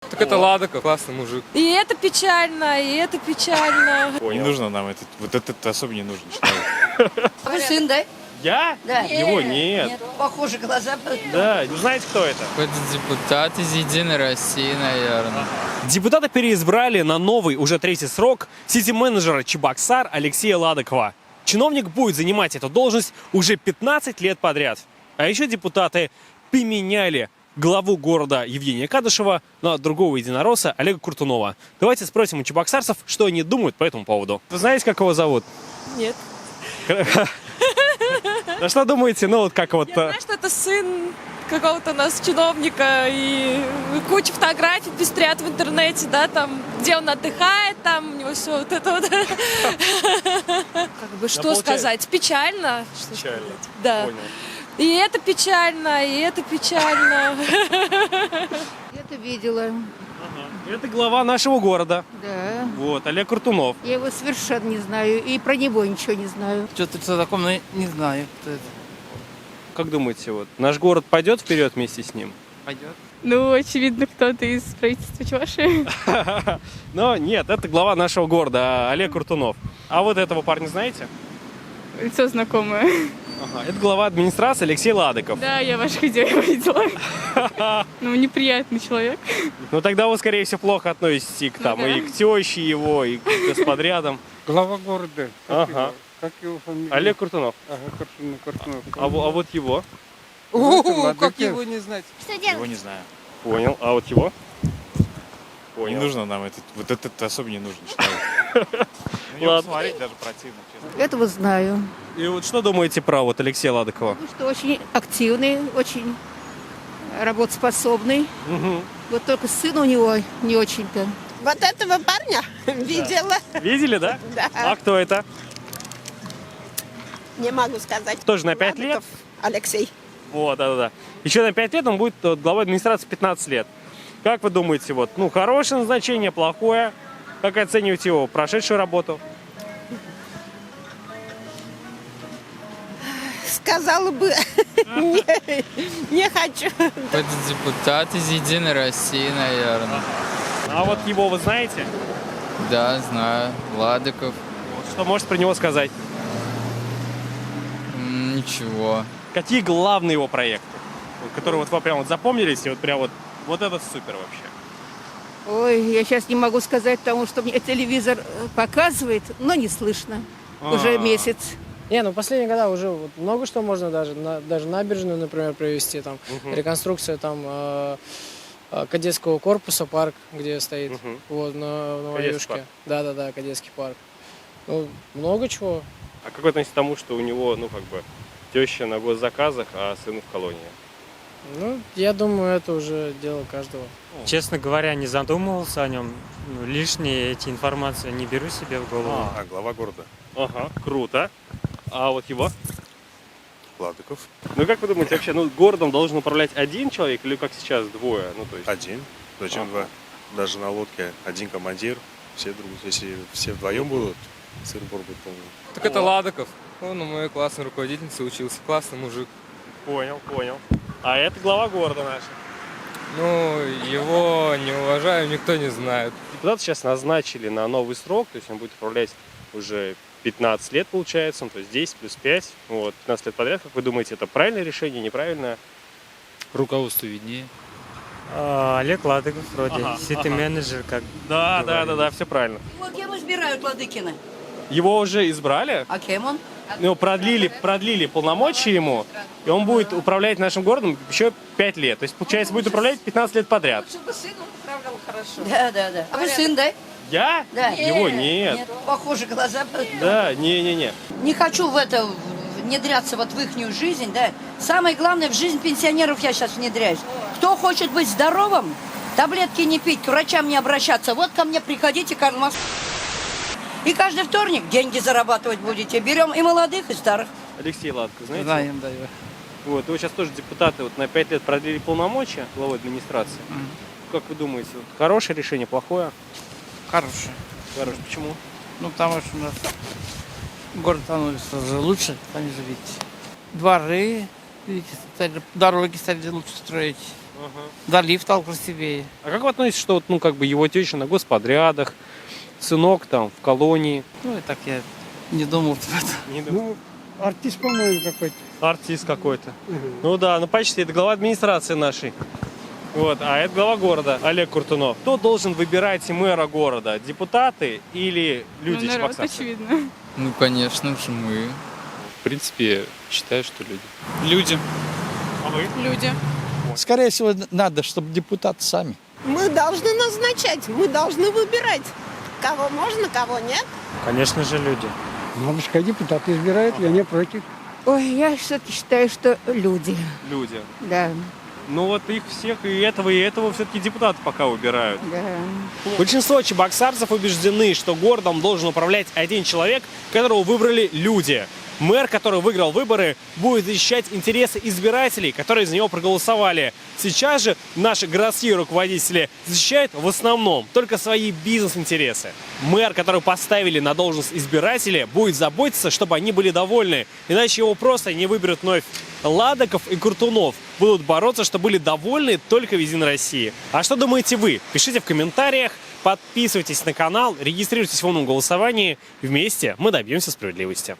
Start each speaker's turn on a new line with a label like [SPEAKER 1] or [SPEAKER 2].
[SPEAKER 1] Так это Ладоков, классный мужик.
[SPEAKER 2] И это печально, и это печально.
[SPEAKER 3] Не нужно нам это. Вот это особо не нужно человек.
[SPEAKER 4] А вы сын, да?
[SPEAKER 3] Я?
[SPEAKER 4] Да.
[SPEAKER 3] Его нет.
[SPEAKER 4] Похоже, глаза.
[SPEAKER 3] Да, вы знаете, кто это?
[SPEAKER 5] Какой-то депутат из «Единой России», наверное.
[SPEAKER 6] Депутата переизбрали на новый, уже третий срок, сити-менеджера Чебоксар Алексея Ладокова. Чиновник будет занимать эту должность уже 15 лет подряд. А еще депутаты поменяли главу города Евгения Кадышева на другого единоросса Олега Куртунова. Давайте спросим у чебоксарцев, что они думают по этому поводу. Вы знаете, как его зовут?
[SPEAKER 2] Нет.
[SPEAKER 6] Ну что думаете, ну вот как вот...
[SPEAKER 2] Я знаю, что это сын какого-то у нас чиновника, и куча фотографий пестрят в интернете, да, там, где он отдыхает, там, у него все вот это вот. Как бы, что сказать? Печально. Что
[SPEAKER 6] Печально.
[SPEAKER 2] сказать? Да.
[SPEAKER 6] Понял.
[SPEAKER 2] И это печально, и это печально.
[SPEAKER 4] Это видела.
[SPEAKER 6] Это глава нашего города.
[SPEAKER 4] Да.
[SPEAKER 6] Вот, Олег Куртунов.
[SPEAKER 4] Я его совершенно не знаю. И про него ничего не знаю.
[SPEAKER 7] Что-то таком, но не знаю, кто это.
[SPEAKER 6] Как думаете, вот наш город пойдет вперед вместе с ним?
[SPEAKER 7] Пойдет.
[SPEAKER 8] Ну, очевидно, кто-то из правительства Чувашии.
[SPEAKER 6] Но нет, это глава нашего города, Олег Куртунов. А вот этого парня знаете?
[SPEAKER 8] Лицо знакомое.
[SPEAKER 6] Ага, это глава администрации Алексей Ладоков.
[SPEAKER 8] Да, я ваше видео видела. Ну, неприятный человек.
[SPEAKER 6] Ну тогда вы, скорее всего, плохо относитесь и к, там,
[SPEAKER 8] да.
[SPEAKER 6] и к теще его, и к господрядам.
[SPEAKER 9] Глава города.
[SPEAKER 6] Ага.
[SPEAKER 9] Как его фамилия?
[SPEAKER 6] Олег Куртунов.
[SPEAKER 9] Ага, Куртунов.
[SPEAKER 6] А вот его?
[SPEAKER 9] Как его не знать?
[SPEAKER 3] Его не знаю.
[SPEAKER 6] Понял. А вот его?
[SPEAKER 3] Не
[SPEAKER 6] Понял.
[SPEAKER 3] нужно нам это. Вот это особо не нужно человек. На него
[SPEAKER 6] Ладно.
[SPEAKER 3] смотреть даже противно, честно.
[SPEAKER 4] Этого знаю.
[SPEAKER 6] И вот что думаете про вот Алексея Ладокова?
[SPEAKER 4] Ну, что очень активный, очень работоспособный.
[SPEAKER 6] Мгм.
[SPEAKER 4] Вот только сын у него не очень-то.
[SPEAKER 10] Вот этого парня видела.
[SPEAKER 6] Видели, да?
[SPEAKER 10] Да.
[SPEAKER 6] А кто это?
[SPEAKER 10] Не могу сказать.
[SPEAKER 6] Тоже на 5 лет?
[SPEAKER 10] Ладыков Алексей.
[SPEAKER 6] Вот, да. Еще на 5 лет он будет главой администрации 15 лет. Как вы думаете, вот, ну, хорошее назначение, плохое? Как оцениваете его прошедшую работу?
[SPEAKER 10] Сказала бы, не хочу.
[SPEAKER 5] Какой-то депутат из «Единой России», наверное.
[SPEAKER 6] А вот его вы знаете?
[SPEAKER 5] Да, знаю. Ладоков.
[SPEAKER 6] Что можете про него сказать?
[SPEAKER 5] Ничего.
[SPEAKER 6] Какие главные его проекты, вот, которые вот вы прям вот запомнились, и вот прям вот этот супер вообще?
[SPEAKER 4] Ой, я сейчас не могу сказать, потому что мне телевизор показывает, но не слышно. Уже месяц.
[SPEAKER 11] Не, ну последние года уже вот много что можно даже набережную, например, провести, там, реконструкция там кадетского корпуса, парк, где стоит, вот, на Новоюшке. Да, кадетский парк. Ну, много чего.
[SPEAKER 6] А как вы относитесь к тому, что у него, ну, как бы, теща на госзаказах, а сын в колонии?
[SPEAKER 11] Ну, я думаю, это уже дело каждого.
[SPEAKER 12] Честно говоря, не задумывался о нем. Ну, лишние эти информации не беру себе в голову.
[SPEAKER 3] Глава города.
[SPEAKER 6] Ага, круто. А вот его?
[SPEAKER 3] Ладыков.
[SPEAKER 6] Ну, как вы думаете, вообще, ну, городом должен управлять один человек или как сейчас двое? Ну, то есть...
[SPEAKER 3] Один. Зачем два? Даже на лодке один командир. Все друг. Если все вдвоем будут, сыр-бор будет полный.
[SPEAKER 1] Так это Ладоков. Он у моей классной руководительницы учился. Классный мужик.
[SPEAKER 6] Понял. А это глава города наш.
[SPEAKER 1] Ну, его не уважаю, никто не знает.
[SPEAKER 6] Депутата сейчас назначили на новый срок, то есть он будет управлять уже 15 лет, получается, ну, то есть 10 плюс 5, вот, 15 лет подряд. Как вы думаете, это правильное решение, неправильное?
[SPEAKER 5] Руководству виднее.
[SPEAKER 12] Олег Ладоков вроде, сити-менеджер, как...
[SPEAKER 6] Да, все правильно.
[SPEAKER 4] Вот кем избирают Ладыкина?
[SPEAKER 6] Его уже избрали,
[SPEAKER 4] А кем он?
[SPEAKER 6] ну, продлили полномочия ему, и он будет управлять нашим городом еще 5 лет. То есть, получается, будет управлять 15 лет подряд.
[SPEAKER 4] Чтобы сын управлял хорошо. Да. А вы сын, да?
[SPEAKER 6] Я?
[SPEAKER 4] Да.
[SPEAKER 6] Его нет.
[SPEAKER 4] Похоже, глаза.
[SPEAKER 6] Да, не.
[SPEAKER 4] Не хочу в это внедряться вот в ихнюю жизнь, да. Самое главное, в жизнь пенсионеров я сейчас внедряюсь. Кто хочет быть здоровым, таблетки не пить, к врачам не обращаться, вот ко мне приходите, Карл Маркс. И каждый вторник деньги зарабатывать будете. Берем и молодых, и старых.
[SPEAKER 6] Алексей Ладоков, знаете?
[SPEAKER 7] Знаем, да.
[SPEAKER 6] Вот, его сейчас тоже депутаты вот на 5 лет продлили полномочия главой администрации. Как вы думаете, вот, хорошее решение, плохое?
[SPEAKER 7] Хороший.
[SPEAKER 6] Хорошее. Почему?
[SPEAKER 7] Ну, потому что у нас город становится лучше, сами же видите. Дворы, видите, дороги стали лучше строить. Да, лифт стал красивее.
[SPEAKER 6] А как вы относитесь, что вот, ну, как бы его теща на господрядах, сынок там в колонии?
[SPEAKER 7] Ну, и так я не думал об этом.
[SPEAKER 9] Ну, артист, по-моему, какой-то.
[SPEAKER 6] Артист какой-то. Ну да, ну почти, это глава администрации нашей. Вот, а это глава города, Олег Куртунов. Кто должен выбирать мэра города? Депутаты или люди
[SPEAKER 8] Ну, народ,
[SPEAKER 6] чебоксарцы?
[SPEAKER 8] очевидно.
[SPEAKER 5] Ну, конечно же, мы.
[SPEAKER 1] В принципе, считаю, что люди.
[SPEAKER 7] Люди.
[SPEAKER 6] А вы?
[SPEAKER 8] Люди.
[SPEAKER 13] Скорее всего, надо, чтобы депутаты сами.
[SPEAKER 10] Мы должны назначать, мы должны выбирать. Кого можно, кого нет.
[SPEAKER 12] Конечно же, люди.
[SPEAKER 9] Ну, пускай депутаты избирают, я не против.
[SPEAKER 10] Ой, я все-таки считаю, что люди.
[SPEAKER 6] Люди.
[SPEAKER 10] Да,
[SPEAKER 6] Ну вот их всех и этого все-таки депутаты пока выбирают.
[SPEAKER 10] да.
[SPEAKER 6] Большинство чебоксарцев убеждены, что городом должен управлять один человек, которого выбрали люди. Мэр, который выиграл выборы, будет защищать интересы избирателей, которые за него проголосовали. Сейчас же наши городские руководители защищают в основном только свои бизнес-интересы. Мэр, который поставили на должность избиратели, будет заботиться, чтобы они были довольны, иначе его просто не выберут вновь. Ладоков и Куртунов будут бороться, чтобы были довольны только в Единой России. А что думаете вы? Пишите в комментариях, подписывайтесь на канал, регистрируйтесь в умном голосовании. Вместе мы добьемся справедливости.